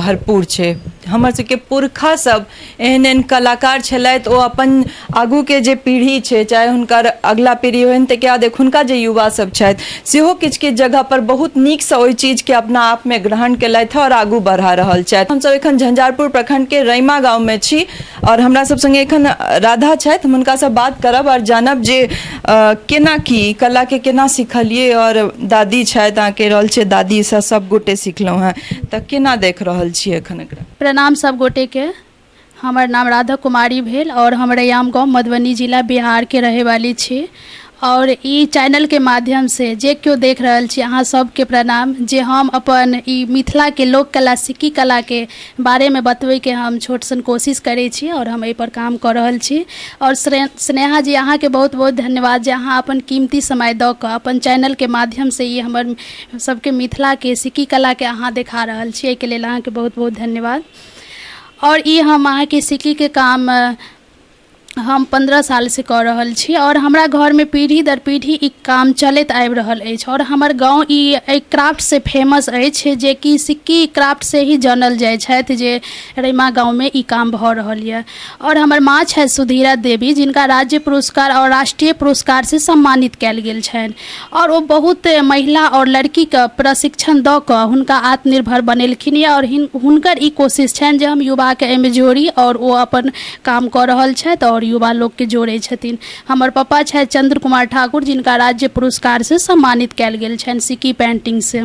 भरपूर छै। हमर सबके पुरखा सब एहन एहन कलाकार छलथि, ओ अपन आगू के जे पीढ़ी छै, चाहे हुनकर अगला पीढ़ी होइन तकर बाद एखुनका जे युवा सब छथि सेहो किछु किछु जगह पर बहुत नीकसँ ओहि चीज के अपना आप में ग्रहण केलथि और आगू बढ़ा रहल छथि। हमसब एखन झंझारपुर प्रखंड के रैमा गाँव में छी और हमरा सब संगे एखन राधा छथि। हम हुनका से बात करब और जानब जे केना की कला के केना सिखलिए और दादी छथि अहाँके रहल छै दादी से सब गोटे सिखलहुँ हैं, तऽ केना देख रहल छी एखन एकरा? प्रणाम सब गोटे के। हमर नाम राधा कुमारी भेल और हम रैयाम गाँव मधुबनी जिला बिहार के रहे वाली छी। और ई चैनल के माध्यम से जे क्यों देख रहल छी अहाँ सबके प्रणाम, जे हम अपन ई मिथिला के लोक कला सिक्की कला के बारे में बतबै के हम छोट सन कोशिश करै छी और हम एहि पर काम कर रहल छी। और स्नेहा जी अहाँ के बहुत बहुत धन्यवाद जे अहाँ अपन कीमती समय दऽ कऽ अपन चैनल के माध्यम से ई हमर सबके मिथिला के सिक्की कला के अहाँ देखा रहल छी, एहिके लेल अहाँ के बहुत बहुत धन्यवाद। और ई हम अहाँ के सिक्की के काम हम 15 साल से कर रहल छी और हमरा घर में पीढ़ी दर पीढ़ी ई काम चलत आबि रहल अछि। और हमर गांव ई क्राफ्ट से फेमस अछि, जे कि सिक्की क्राफ्ट से ही जानल जाइ छथि, जे रैमा गांव में ई काम भऽ रहल यऽ। और हमर माँ छथि सुधीरा देवी, जिनका राज्य पुरस्कार और राष्ट्रीय पुरस्कार से सम्मानित कयल गेल छनि। और वो बहुत महिला और लड़की के प्रशिक्षण दऽ कऽ हुनका आत्मनिर्भर बनेलखिन यऽ। और हुनकर ई कोशिश छनि जे हम युवा के एहिमे जोड़ी और वो अपन काम कऽ रहल छथि और युवा लोग के जोड़े छथिन। हमर पापा छथि चंद्र कुमार ठाकुर, जिनका राज्य पुरस्कार से सम्मानित कयल गेल छनि सिक्की पेंटिंग से।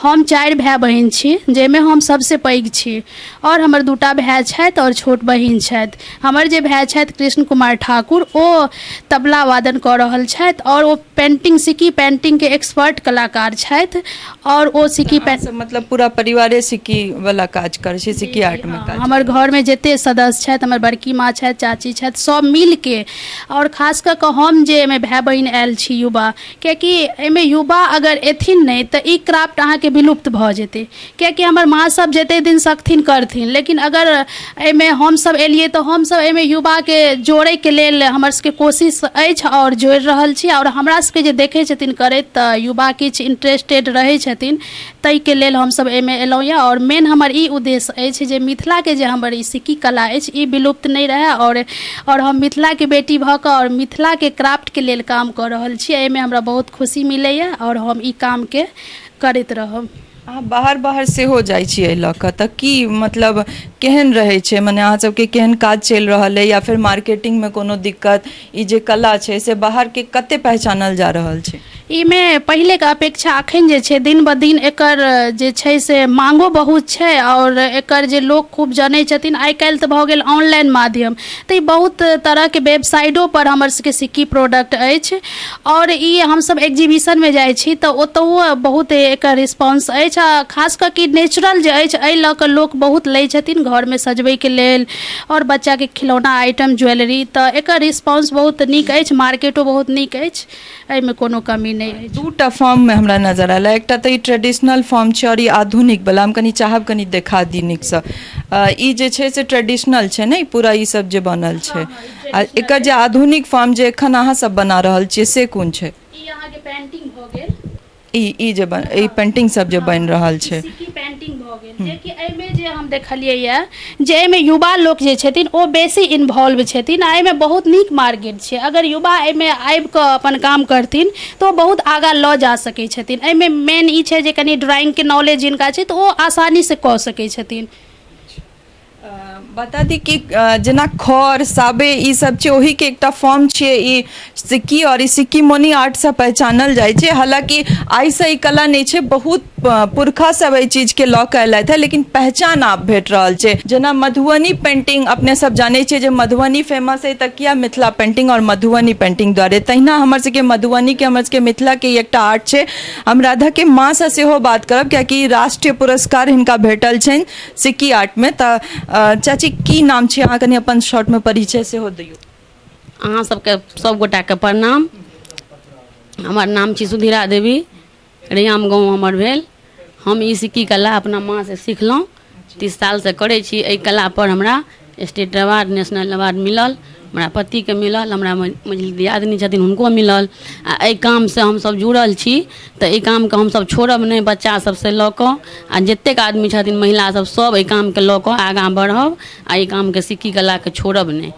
हम 4 भाई बहिन छी, जाहिमे हम सबसे पैघ छी। और हमर 2टा भाई छथि और छोट बहिन छथि। हमर जे भाई छथि कृष्ण कुमार ठाकुर, ओ तबला वादन कऽ रहल छथि और ओ पेंटिंग सिक्की पेंटिंग के एक्सपर्ट कलाकार छथि। और ओ सिक्की मतलब पूरा परिवारे सिक्की वाला काज करे छै, सिक्की आर्ट में काज। हमर घर में जते सदस्य छथि, हमर बड़की माँ छथि, चाची छथि, सब मिल के। और खास कर के हम जे एमे भाई बहिन आयल छी युवा, कियाकि एमे युवा अगर एथिन नहीं तो ई क्राफ्ट अहाँ के विलुप्त भऽ जेतै। कियाकि हमर माँ सब जते दिन सकथिन करथिन, लेकिन अगर एमे हम सब एलिए तो हम सब एमे युवा के जोड़े के लेल हमर सबके कोशिश अछि और जोड़ि रहल छी। और हमरा सबके जे देखै छथिन करैत तऽ युवा किछु इंटरेस्टेड रहै छथिन, ताहि के लेल हम सब एमे एलहुँ यऽ। और मेन हमर ई उद्देश्य अछि जे मिथिला के जे हमर ई सिक्की कला अछि ई विलुप्त नहीं रहे। और हम मिथिला के बेटी भऽ कऽ और मिथिला के क्राफ्ट के लेल काम कर रहल छी। एहिमे हमरा बहुत खुशी मिलैए और हम ई काम के करैत रहब। अहाँ बाहर सेहो जाइ छी एहि लऽ कऽ, तऽ की मतलब केहन रहै छै, मने अहाँ सबके केहन काज चलि रहल है, या फिर मार्केटिंग में कोनो दिक्कत? ई जे कला छै से बाहर के कते पहचानल जा रहल छै? इमे पहले के अपेक्षा अखन जे छै दिन ब दिन एकर जे छै से मांगो बहुत छै और एकर जे लोग खूब जानै छथिन। आइ काल्हि तऽ भऽ गेल ऑनलाइन माध्यम, तऽ ई बहुत तरह के वेबसाइटो पर हमर सबके सिक्की प्रोडक्ट अछि। और ई हमसब एग्जीबिशन में जाइ छी तऽ ओतहुओ बहुत एकर रिस्पांस अछि। खास कऽ कि नेचुरल जे अछि एहि लऽ कऽ लोक बहुत लै छथिन घर में सजबै के लेल और बच्चा के खिलौना आइटम ज्वेलरी, तऽ एकर रिस्पांस बहुत नीक अछि, मार्केटो बहुत नीक अछि, एहिमे कोनो कमी नहीं है। 2टा फॉर्म में हमरा नजर आयल, एकटा तऽ ई ट्रेडिशनल फॉर्म छै और ई आधुनिक वाला। हम कनी चाहब कनी देखा दी नीकसँ। ई जे छै से ट्रेडिशनल छै ने, पूरा ई सब जे बनल छै। आ एकर जे आधुनिक फॉर्म जे एखन अहाँ सब बना रहल छियै से कोन छै? ई अहाँ के पेंटिंग भऽ गेल। ई जे ई पेंटिंग सब जे बन रहल छै, सिक्की पेंटिंग भऽ गेल, जे कि एहिमे जे हम देखलियै यऽ जे एहिमे युवा लोक जे छथिन ओ बेसी इन्वॉल्व छथिन। आ एहिमे बहुत नीक मार्केट छै। अगर युवा एहिमे आबि कऽ अपन काम करथिन तऽ ओ बहुत आगाँ लऽ जा सकै छथिन। एहिमे मेन ई छै जे कनि ड्राइंग के नॉलेज जिनका छै तऽ ओ आसानी से कऽ सकै छथिन। बता दी कि जेना खर साबे ई सब छै, ओही के एकटा फॉर्म छै ई सिक्की, और ई सिक्की मोनी आर्ट से पहचानल जाइ छै। हालांकि आई से ई कला नहीं छै, बहुत पुरखा सब एहि चीज के लऽ के एलथि है, लेकिन पहचान आब भेट रहल छै। जेना मधुबनी पेंटिंग अपने सब जाने छियै जे मधुबनी फेमस है, तऽ किया मिथिला पेंटिंग और मधुबनी पेंटिंग द्वारे, तहिना हमर सबके मधुबनी के हमर सबके मिथिला के एकटा आर्ट छै। हम राधा के माँ से सेहो बात करब, कियाकि राष्ट्रीय पुरस्कार हिनका भेटल छनि सिक्की आर्ट में। तऽ चाची की नाम छै अहाँ, कनी अपन शॉर्ट में परिचय सेहो दियौ। अहाँ सबके सब गोटा के प्रणाम। हमर नाम छी सुधीरा देवी, रैयाम गाँव हमर भेल। हम ई सिक्की कला अपना माँ से सिखलहुँ, 30 साल से करै छी। एहि कला पर हमरा स्टेट अवार्ड नेशनल अवार्ड मिलल, हमरा पतिके मिलल, हमरा मझली दियादनी छथिन हुनको मिलल। आ एहि कामसँ हमसभ जुड़ल छी, तऽ एहि कामके हमसभ छोड़ब नहि, बच्चा सबसँ लऽ कऽ आ जतेक आदमी छथिन महिलासभ सब एहि कामके लऽ कऽ आगाँ बढ़ब आ एहि कामके सिक्की कलाके छोड़ब नहि।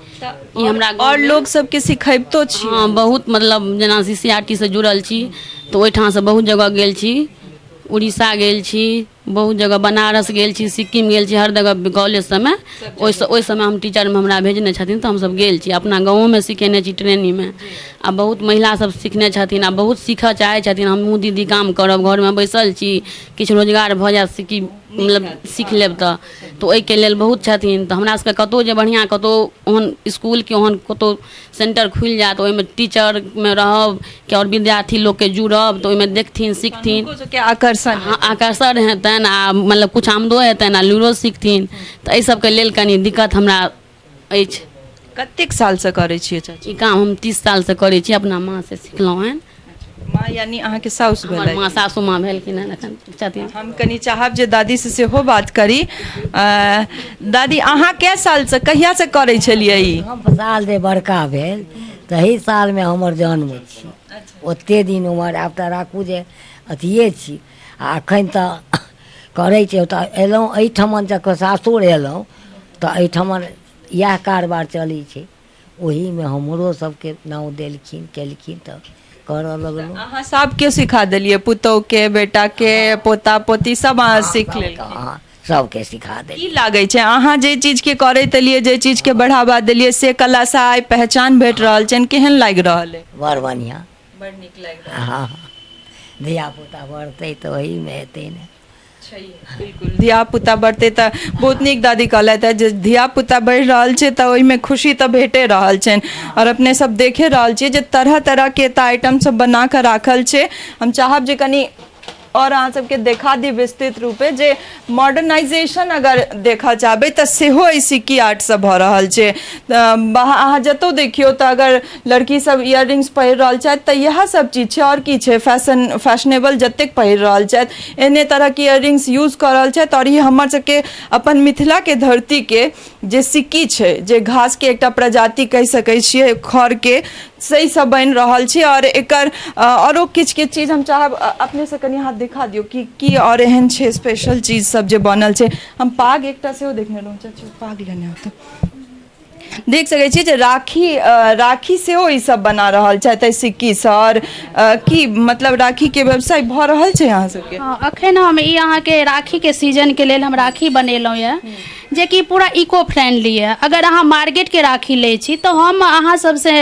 ई हमरा और लोग सबके सिखैबतो छी। हाँ, बहुत मतलब जेना CCRT से जुड़ल छी तऽ ओहिठामसँ बहुत जगह गेल छी, उड़ीसा गेल छी, बहुत जगह बनारस गेल छी, सिक्किम गेल छी, हर जगह कॉलेज सबमे ओहि समय हम टीचरमे हमरा भेजने छथिन तऽ हमसब गेल छी, अपना गाँवोमे सिखेने छी ट्रेनिंगमे। आ बहुत महिला सब सिखने छथिन आ बहुत सीखऽ चाहै छथिन, हमहूँ दीदी काम करब, घरमे बैसल छी, किछु रोजगार भऽ जायत, सिक्की मतलब सीख लेब तऽ ओहिके लेल बहुत छथिन। तऽ हमरा सबके कतहु जे बढ़िआँ कतहु ओहन इसकुलके ओहन कतहु सेंटर खुलि जायत, ओहिमे टीचरमे रहब कि आओर विद्यार्थी लोकके जुड़ब तऽ ओहिमे देखथिन सीखथिन, आकर्षण आकर्षण हेतनि आ मतलब किछु आमदो हेतनि आ लूरो सीखथिन। तऽ एहि सबके लेल कनी दिक्कत हमरा अछि। कतेक सालसँ करै छियै चाची? ई काम हम 30 सालसँ करै छी, अपना माँ से सिखलहुँ हन। माँ यानी अहाँके साउस हमर भेलै? माँ सासू माँ भेलखिन हन एखन छथिन। हम कनी चाहब जे दादी से सेहो बात करी। दादी अहाँ कै सालसँ कहियासँ करै छलियै ई? हम साल जे बड़का भेल तही सालमे हमर जन्म छी। ओतेक दिन उमर आब तऽ राखू जे अथिए छी, आ एखन तऽ करै छै। तऽ अएलहुँ एहिठमन जकर सासुर अएलहुँ तऽ एहिठमन इएह कारबार चलै छै, ओहीमे हमरो सबके नाम देलखिन केलखिन तऽ करऽ लगलहुँ। अहाँ सबके सिखा देलियै, पुतौहके, बेटाके, पोता पोती सब अहाँ सीख लेलियै? अहाँ सबके सिखा देली। की लागै छै अहाँ जे चीजके करैत एलियै, जे चीजके बढ़ावा देलियै, से कलासँ आइ पहचान भेट रहल छनि, केहन लागि रहल है? बड़ बढ़िआँ, बड़ नीक लागि रहल है। हाँ, धियापुता बढ़तै तऽ ओहीमे हेतै ने। बिल्कुल, धियापुता बढ़तै तऽ बहुत नीक दादी कहलथि है जे धियापुता बढ़ि रहल छै तऽ ओहिमे खुशी तऽ भेटे रहल छनि। और अपने सब देखे रहल छियै जे तरह तरहके तऽ आइटम सब बना कऽ राखल छै। हम चाहब जे कनी और अहाँ सबके देखा दी विस्तृत रूपे जे मॉडर्नाइजेशन अगर देखऽ चाहबै तऽ सेहो ई सिक्की आर्ट सब भऽ रहल छै। अहाँ जतौ देखियौ तऽ अगर लड़की सब इयर रिंग्स पहिर रहल छथि तऽ इएह सब चीज छै, और की छै, फैशनेबल जतेक पहिर रहल छथि एहने तरहके इयर रिंग्स यूज कऽ रहल छथि। और ई हमर सबके अपन मिथिलाके धरतीके जे सिक्की छै, जे घासके एकटा प्रजाति कहि सकै छियै, खड़के, सही सब बनि रहल छै। और एकर औरो किछु किछु चीज हम चाहब अपने से कनी हाथ दिखा दियौ कि और एहन छै स्पेशल चीज सब जे बनल छै। हम पाग एकटा सेहो देखने रहौं, चाची पाग लेने होतै, देख सकै छियै जे राखी सेहो ई सब बना रहल छथि सिक्कीसँ। और की मतलब राखीके व्यवसाय भऽ रहल छै अहाँ सबके? हाँ, अखन हम ई अहाँके राखीके सीजनके लेल हम राखी बनेलहुँ यऽ, जे कि पूरा इको फ्रेंडली है। अगर अहाँ मार्केटके राखी लै छी तऽ हम अहाँ सबसे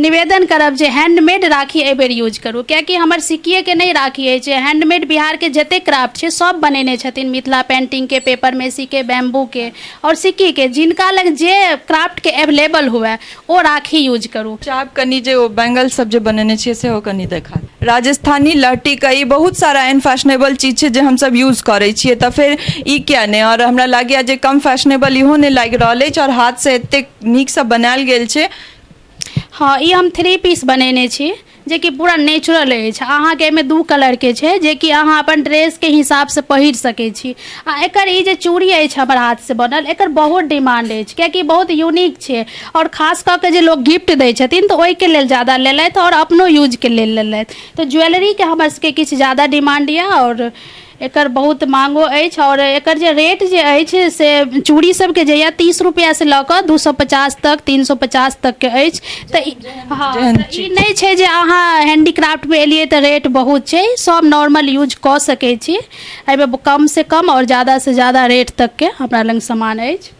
निवेदन करब जे हैंडमेड राखी एहिबेर यूज करू, कियाकि हमर सिक्किएके नहि राखी अछि, हैंडमेड बिहारके जतेक क्राफ्ट छै सब बनेने छथिन, मिथिला पेंटिंगके, पेपर मेसीके, बैम्बूके और सिक्कीके। जिनका लग जे क्राफ्टके अवेलेबल हुए ओ राखी यूज करू। चाहब कनी जे ओ बैंगल सब जे बनेने छियै सेहो कनी देखा। राजस्थानी लहठी का ई बहुत सारा एहन फैशनेबल चीज छै जे हम सब यूज करै छियै, तऽ फिर ई किया नहि? और हमरा लागैया जे कम फैशनेबल इहो नहि लागि रहल अछि और हाथ से एतेक नीक से बनायल गेल छै। हाँ, ई हम 3 पीस बनेने छी जे कि पूरा नेचुरल अछि। अहाँके एहिमे 2 कलरके छै जे कि अहाँ अपन ड्रेसके हिसाबसँ पहिर सकै छी। आ एकर ई जे चूड़ी अछि हमर हाथसँ बनल, एकर बहुत डिमांड अछि, कियाकि बहुत यूनिक छै। और खास कऽ के जे लोग गिफ्ट दै छथिन तऽ ओहिके लेल ज़्यादा लेलथि और अपनो यूजके लेल लेलथि। तऽ ज्वेलरीके हमर सबके किछु ज़्यादा डिमांड यऽ और एकर बहुत मांगो अछि। और एकर जे रेट जे अछि से चूड़ी सबके जे यऽ 30 रुपया से लऽ कऽ 250 तक, 350 तक के अछि। तऽ हाँ, ई नहि छै जे अहाँ हैंडीक्राफ्टमे एलियै तऽ रेट बहुत छै, सब नॉर्मल यूज कऽ सकै छी। एहिमे कम से कम और ज़्यादा से ज़्यादा रेट तकके हमरा लग सामान अछि।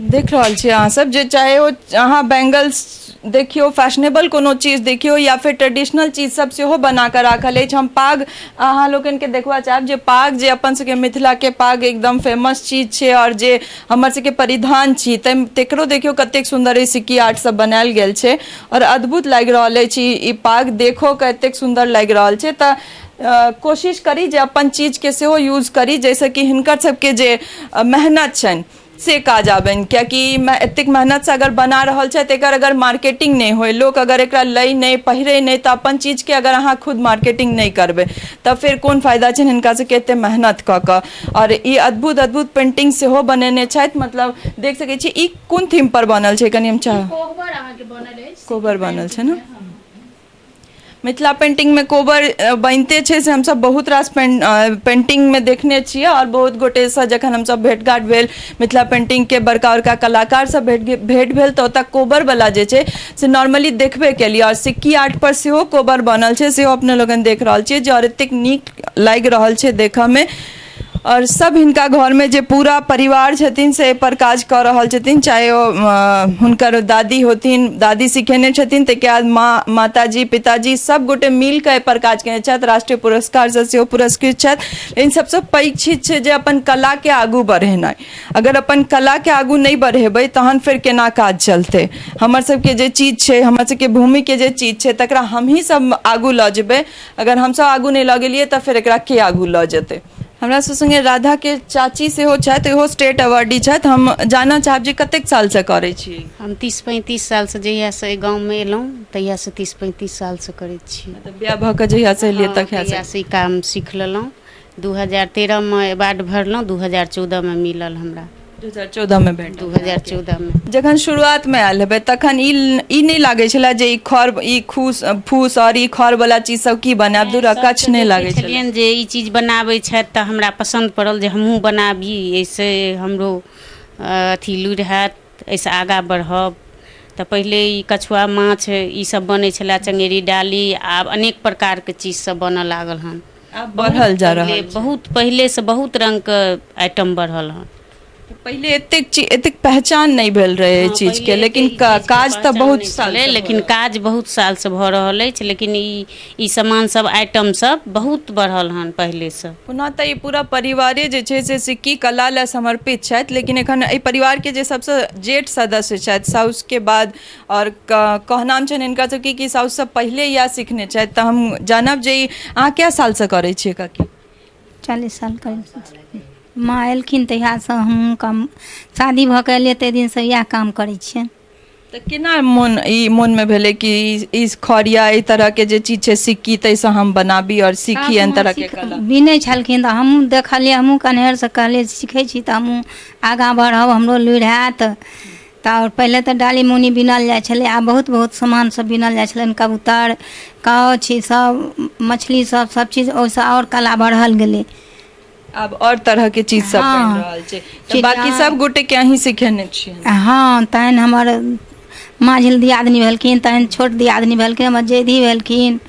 देख रहल छियै अहाँ सब जे चाहे ओ अहाँ बैंगल्स देखियो, फैशनेबल कोनो चीज देखियो या फिर ट्रेडिशनल चीज सब सेहो बना कऽ राखल अछि। हम पाग अहाँ लोगन के देखबा चाहब जे पाग जे अपन सबके मिथिला के पाग एकदम फेमस चीज छै और जे हमर सबके परिधान छी, तेकरो देखियो कतेक सुंदर ई सिक्की आर्ट सब बनायल गेल छै और अद्भुत लागि रहल अछि। ई पाग देखो के एतेक सुंदर लागि रहल छै। तऽ कोशिश करी जे अपन चीजके सेहो यूज करी, जैसे कि हिनकर सबके जे मेहनत छनि से काज आबन कियाकि एतेक मेहनत से अगर बना रहल छै तेकर अगर मार्केटिंग नहीं होय, लोग अगर एकरा लई नहीं पहिरे नहीं तो अपन चीज के अगर अहाँ खुद मार्केटिंग नहीं करबे तब फिर कोन फायदा छै हिनका से एते मेहनत क क। और ई अद्भुत अद्भुत पेंटिंग सेहो बनेने छथि, मतलब देख सकै छी ई कोन थीम पर बनल छै कनी हम चाह कोहबर अहाँके बनल अछि, कोबर बनल छै ना। मिथिला पेंटिंग में कोबर बनते छे से हम सब बहुत रास पेंटिंग में देखने छिए और बहुत गोटे से जखन हम सब भेंटघाट भेल मिथिला पेंटिंग के बड़का बड़का कलाकार सब भेंट भेल तो ओतऽ कोबर वाला जे छे से नॉर्मली देखबे केलिए और सिक्की आर्ट पर सेहो कोबर बनल छे सेहो अपने लोगन देख रहल छिए जो एतेक नीक लागि रहल छे देखऽ में। और सब हिनका घर में जे पूरा परिवार छथिन से एहि पर काज कर रहल छथिन, चाहे ओ हुनकर दादी होथिन, दादी सिखेने छथिन ताहिके बाद माताजी पिताजी सब गोटे मिल के एहि पर काज केने छथि, राष्ट्रीय पुरस्कार से सेहो पुरस्कृत छथि। लेकिन सबसे पैघ चीज छै जे अपन कला के आगू बढ़ेनाइ, अगर अपन कला के आगू नहीं बढ़ेबै तहन फिर केना काज चलते। हमर सबके जे चीज छै, हमर सबके भूमि के जे चीज छै तकरा हमही सब आगू लऽ जेबै, अगर हमसब आगू नहीं लऽ गेलियै तऽ फिर एकरा के आगू लऽ जेतै। हमरा संगे राधा के चाची सेहो छथि, इहो स्टेट अवार्डी छथि। हम जानना चाहब जे कतेक साल से करै छी। हम 30-35 साल से जहिया से गांव में एलहुँ तहिया से 30-35 साल से करै छी। मतलब बियाह भऽ कऽ जहिया से एलियै तहिया से ई काम सीख लेलहुँ। 2013 में अवार्ड भरलहुँ, 2014 में मिलल हमरा। 2014 में भेटल। 2014 में जखन शुरुआत में आयल हेबै तखन ई नहीं लागे छले जे ई फूस और ई खर वाला चीज सब की बनाब, दूर कछ नहीं लागे छले। छलियन जे ई चीज बनाबै छथि तऽ हमरा पसंद पड़ल जे हमहूँ बनाबी, ऐसे हमरो अथी लुरि हैत, ऐसे आगाँ बढ़ब। तऽ पहिले ई कछुआ माछ ई सब बनै छले, चंगेरी डाली, आब अनेक प्रकार के चीज सब बनऽ लागल हन। आब बढ़ल जा रहल छै। बहुत पहिले से बहुत रंग के आइटम बढ़ल हन। पहले एतेक पहचान नहीं भेल रहे चीज के, लेकिन काज तो बहुत साल से, लेकिन काज बहुत साल से भऽ रहल अछि। लेकिन ई सामान सब आइटम सब बहुत बढ़ल हन पहले से। पुनः तऽ ई पूरा परिवारे जे छै से सिक्की कला लए समर्पित छथि, लेकिन एखन एहि परिवार के जे सबसे जेठ सदस्य छथि साउस के बाद, और कहनाम छनि हिनका सबके कि साउस सब पहले या सीखने छथि, तऽ हम जानब जे अहाँ क्या साल से करै छियै काकी। 40 साल करै माँ एलखिन तहियासँ हम काम शादी भऽ कऽ एलियै ताहि दिनसँ इएह काम करै छियनि। तऽ केना मोन में भेलै कि ई खरिया ई तरह के जे चीज छै सिक्की ताहिसँ हम बनाबी और सीखी एहन तरह के कला। बिनै छलखिन तऽ हमहूँ देखलियै, हमहूँ कन्हैरसँ कहलियै सीखै छी तऽ हमहूँ आगाँ बढ़ब, हमरो लुरि हैत। तऽ पहिले तऽ डाली मुनी बिनल जाइ छलै, आब बहुत बहुत सामान सब बिनल जाइ छलनि, कबूतर काछ ई सब मछली सब चीज, ओहिसँ और कला बढ़ल गेलै। अब और तरह के चीज सब बन रहल छै, तऽ बाकी सब गोटे के अहीं सिखेने छियै। हाँ, तहन हमर माझिल दियादनी भेलखिन, तहन छोट दियादनी भेलखिन, हमर जेधी भेलखिन,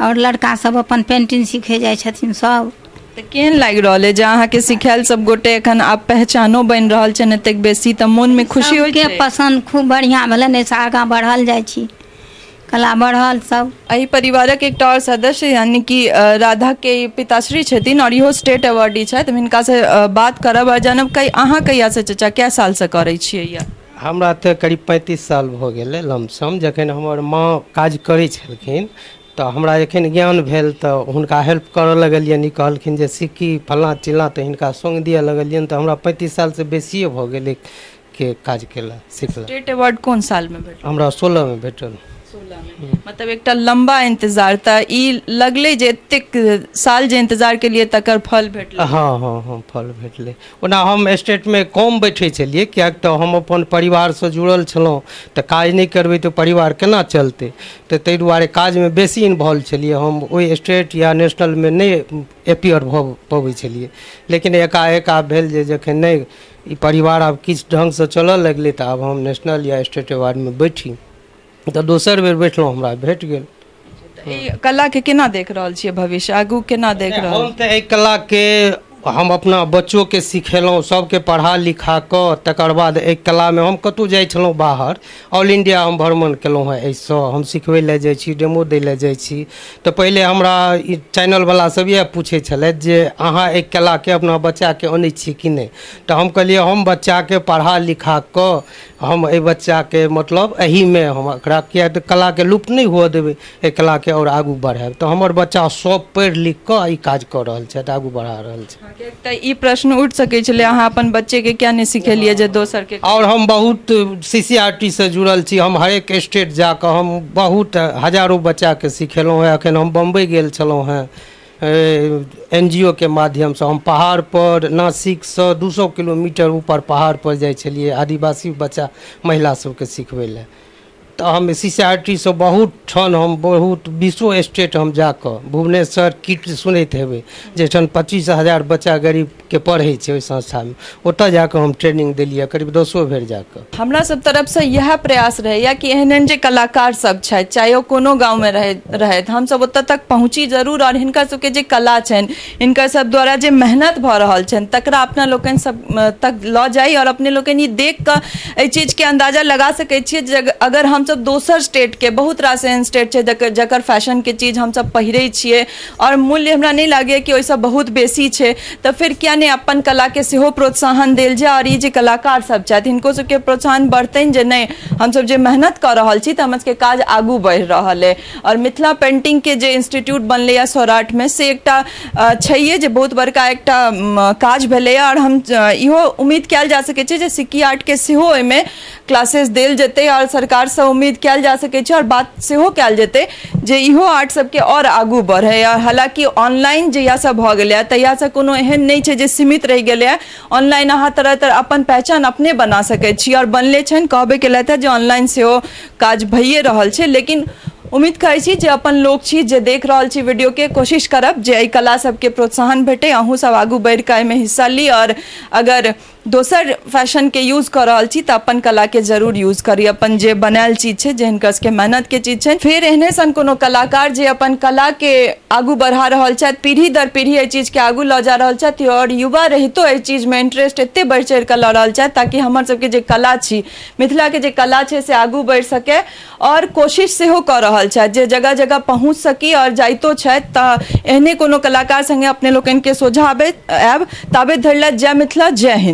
और लड़का सब अपन पेंटिंग सीखे जाइ छथिन सब। तऽ केहन लागि रहल है जे अहाँके सिखायल सब गोटे एखन आब पहचानो बनि रहल छनि एतेक बेसी, तऽ मोन में खुशी होइ छै। पसंद खूब बढ़िया भेलन, ऐसे आगाँ बढ़ल जाइ छी, कला बढ़ल सब। एहि परिवारक एकटा और सदस्य यानी कि राधा के पिताश्री छथिन और इहो स्टेट अवार्डी छथि, हिनका से बात करब और जानब कि अहाँ कहिया से चाचा क्या साल से करै छियै या। हमरा तऽ करीब 35 साल भऽ गेलै लमसम। जखन हमर माँ काज करै छलखिन तऽ हमरा जखन ज्ञान भेल तऽ हुनका हेल्प करऽ लगलियनि। कहलखिन जे सिक्की फल्लाँ चिल्लाँ तऽ हिनका सङ्ग दिअ लगलियनि, तऽ हमरा 35 साल से बेसिए भऽ गेलै के काज केला सिखला। स्टेट अवार्ड कोन साल में भेटल? हमरा 16 में भेटल। 16 में। मतलब एकटा लंबा इंतजार, तऽ ई लगले जे एतेक साल जे इंतजार के लिए तकर फल भेटलै। हाँ हाँ हाँ, फल भेटलै। ओना हम स्टेट में कम बैठे छलियै, किएक तऽ हम अपन परिवार से जुड़ल छलहुँ, तऽ काज नहीं करबै तऽ परिवार केना चलतै, तऽ ताहि दुआरे काज में बेसी इन्वॉल्व छलियै। हम ओहि स्टेट या नेशनल में नहीं अपियर भऽ पबै छलियै। लेकिन एकाएक आब भेल जे जखन नहीं ई परिवार आब किछु ढंग से चलऽ लगलै तऽ आब हम नेशनल या स्टेट अवार्ड में बैठी, तऽ दोसर बेर बैठलहुँ, हमरा भेट गेल। कला के केना देख रहल छियै भविष्य, आगू केना देख रहल? हम तऽ एहि कला के हम अपना बच्चों के सिखेलहुँ, सबके पढ़ा लिखा कऽ, तकर बाद एहि कला में हम कतहु जाइ छलहुँ बाहर, ऑल इंडिया हम भ्रमण केलहुँ हँ। एहिसँ हम सिखबै लए जाइ छी, डेमो दै लए जाइ छी, तऽ पहिले हमरा ई चैनलवला सब इएह पूछै छलथि जे अहाँ एहि कलाके अपना बच्चाके अनै छी कि नहि। तऽ हम कहलियै हम बच्चाके पढ़ा लिखा कऽ हम एहि बच्चाके मतलब एहीमे हम एकरा किया तऽ कलाके लुप्त नहीं हुअ देबै, एहि कलाके और आगू बढ़ायब। तऽ हमर बच्चा सब पढ़ि लिख कऽ ई काज कऽ रहल छथि, आगू बढ़ा रहल छथि। एकटा ई प्रश्न उठ सकै छलै अहाँ अपन बच्चे के क्या नहीं सिखेलिए जे दोसर के और हम बहुत CCRT से जुड़ल छी, हम हरेक स्टेट जाकऽ हम बहुत हजारों बच्चा के सिखेलहुँ हैं। अखन हम बम्बई गेल छलहुँ हैं NGO के माध्यम से। हम पहाड़ पर नासिक से 200 किलोमीटर ऊपर पहाड़ पर जाइ छलिए आदिवासी बच्चा महिला सबके सिखबै लए। तो हम CCRT से बहुत ठान हम बहुत 20 स्टेट हम जाकऽ भुवनेश्वर किट सुनैत हेबै जैठन 25,000 बच्चा गरीब के पढ़ै छै ओहि संस्थामे, ओतऽ जाकऽ हम ट्रेनिंग देलिए करीब 10 बेर जाकऽ। हमरा सब तरफ से यह प्रयास रहैया कि एहन एहन जे कलाकार सब छथि चाहे ओ कोनो गाँव में रहैत हम सब ओतऽ तक पहुँची जरूर, और हिनका सबके जे कला छनि हिनका सब द्वारा जे मेहनत भऽ रहल छनि तकरा अपना लोकनि सब तक लऽ जाई, और अपने लोकनि ई देख कऽ एहि चीज के अंदाजा लगा सकै छियै जे अगर हम सब दोसर स्टेट के बहुत रास एहन स्टेट छै जकर फैशन के चीज हम सब पहिरै छियै और मूल्य हमरा नहीं लागैया कि ओहिसँ बहुत बेसी छै, तऽ फिर किया नहीं अपन कला के सेहो प्रोत्साहन देल जाय। और ई जे कलाकार सब छथि हिनको सबके प्रोत्साहन बढ़तनि जे नहीं हम सब जे मेहनत कऽ रहल छी तऽ हमर सबके काज आगू बढ़ि रहल है। और मिथिला पेंटिंग के जे इंस्टीट्यूट बनलै है सौराठ में से एकटा छैहे जे बहुत बड़का एकटा काज भेलै, और हम इहो उम्मीद कयल जा सकै छै जे सिक्की आर्ट के सेहो एहिमे क्लासेस देल जेतै और सरकार से उम्मीद कयल जा सकै छै और बात सेहो कयल जेतै जे इहो आर्ट सबके और आगू बढ़ै। और हालांकि ऑनलाइन जहियासँ भऽ गेलै तहियासँ कोनो एहन नहीं छै जे सीमित रहि गेलै है, ऑनलाइन अहाँ तरह तरह अपन पहचान अपने बना सकै छी और बनले छनि, कहबे केलथि है जे ऑनलाइन सेहो काज भइए रहल छै। लेकिन उम्मीद करै छी जे अपन लोक छी जे देख रहल छी वीडियो के कोशिश करब जे एहि कला सबके प्रोत्साहन भेटै, अहूँ सब आगू बढ़ि कऽ एहिमे हिस्सा ली, और अगर दोसर फैशन के यूज कर रहल छी तऽ अपन कला के जरूर यूज करी, अपन जे बनायल चीज छै जे हिनकर सबके मेहनत के चीज छै। फिर एहने सन कोनो कलाकार जे अपन कला के आगू बढ़ा रहल छथि, पीढ़ी दर पीढ़ी एहि चीज के आगू लऽ जा रहल छथि और युवा रहितो एहि चीज में इंटरेस्ट एते बढ़ि चढ़ि कऽ लऽ रहल छथि ताकि हमर सबके जे कला छी मिथिला के जे कला छै से आगू बढ़ि सके, और कोशिश सेहो कऽ रहल छथि जे जगह जगह पहुँच सकी और जाइतो छथि। तऽ एहने कोनो कलाकार संगे अपने लोकनि के सोझा आयब। ताबे धरि जय मिथिला, जय हिंद।